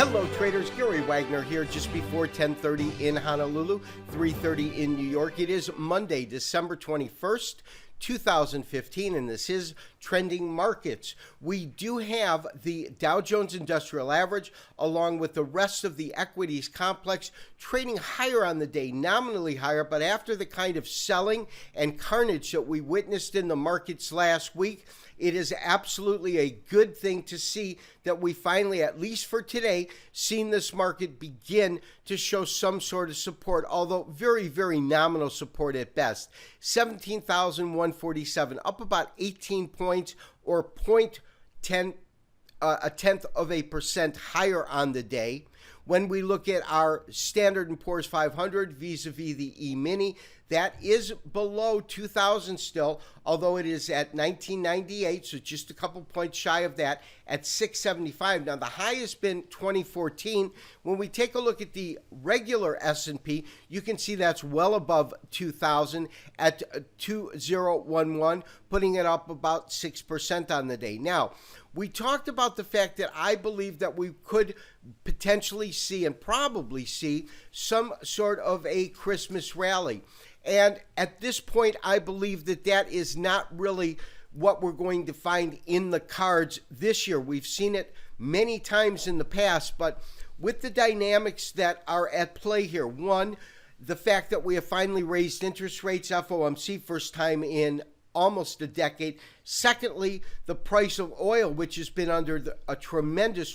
Hello traders, Gary Wagner here just before 10:30 in Honolulu, 3:30 in New York. It is Monday, December 21st, 2015, and this is Trending Markets. We do have the Dow Jones Industrial Average along with the rest of the equities complex trading higher on the day, nominally higher, but after the kind of selling and carnage that we witnessed in the markets last week, it is absolutely a good thing to see that we finally, at least for today, seen this market begin to show some sort of support, although very, very nominal support at best. 17,147, up about 18 points or a tenth of a percent higher on the day. When we look at our Standard & Poor's 500 vis-a-vis the E-mini, that is below 2,000 still, although it is at 1998, so just a couple points shy of that, at 675. Now, the high has been 2014. When we take a look at the regular S&P, you can see that's well above 2,000 at 2011, putting it up about 6% on the day. Now, we talked about the fact that I believe that we could potentially see and probably see some sort of a Christmas rally. And at this point, I believe that that is not really what we're going to find in the cards this year. We've seen it many times in the past, but with the dynamics that are at play here, one, the fact that we have finally raised interest rates, FOMC, first time in almost a decade. Secondly, the price of oil, which has been under a tremendous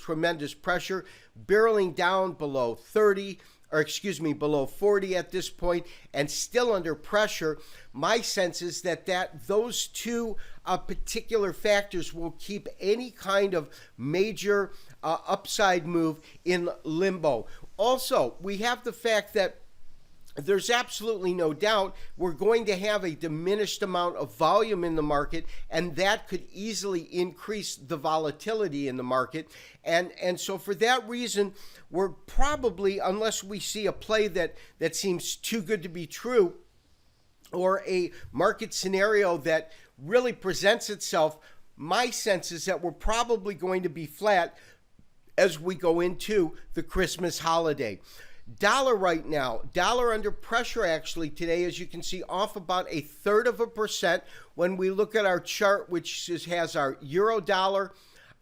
pressure, barreling down below 40 at this point, and still under pressure. My sense is that those two particular factors will keep any kind of major upside move in limbo. Also, we have the fact that there's absolutely no doubt we're going to have a diminished amount of volume in the market, and that could easily increase the volatility in the market. And so for that reason, we're probably, unless we see a play that seems too good to be true, or a market scenario that really presents itself, my sense is that we're probably going to be flat as we go into the Christmas holiday. Dollar right now, dollar under pressure actually today, as you can see, off about 1/3%. When we look at our chart, which has our euro dollar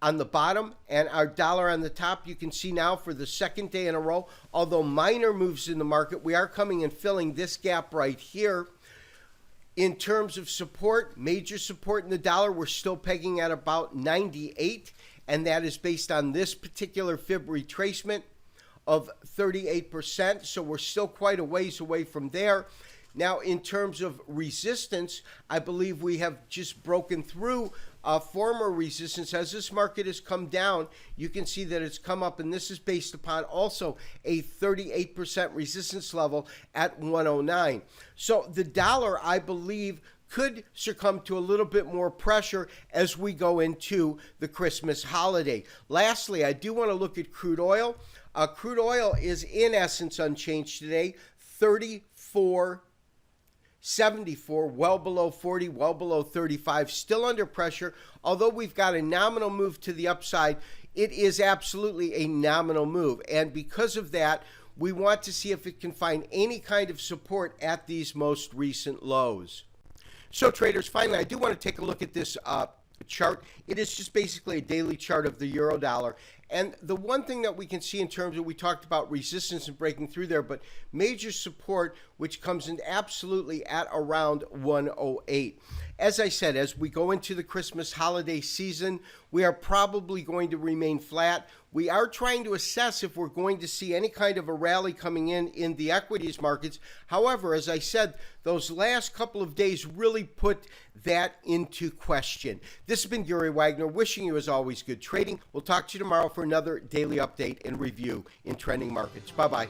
on the bottom and our dollar on the top, you can see now for the second day in a row, although minor moves in the market, we are coming and filling this gap right here. In terms of support, major support in the dollar, we're still pegging at about 98, and that is based on this particular fib retracement of 38%, so we're still quite a ways away from there. Now, in terms of resistance, I believe we have just broken through former resistance. As this market has come down, you can see that it's come up, and this is based upon also a 38% resistance level at 109. So the dollar, I believe, could succumb to a little bit more pressure as we go into the Christmas holiday. Lastly, I do want to look at crude oil. Crude oil is in essence unchanged today, 34.74, well below 40, well below 35, still under pressure. Although we've got a nominal move to the upside, it is absolutely a nominal move. And because of that, we want to see if it can find any kind of support at these most recent lows. So traders, finally, I do want to take a look at this chart. It is just basically a daily chart of the euro dollar. And the one thing that we can see in terms of, we talked about resistance and breaking through there, but major support, which comes in absolutely at around 108. As I said, as we go into the Christmas holiday season, we are probably going to remain flat. We are trying to assess if we're going to see any kind of a rally coming in the equities markets. However, as I said, those last couple of days really put that into question. This has been Gary Wagner, wishing you, as always, good trading. We'll talk to you tomorrow for another daily update and review in trending markets. Bye-bye.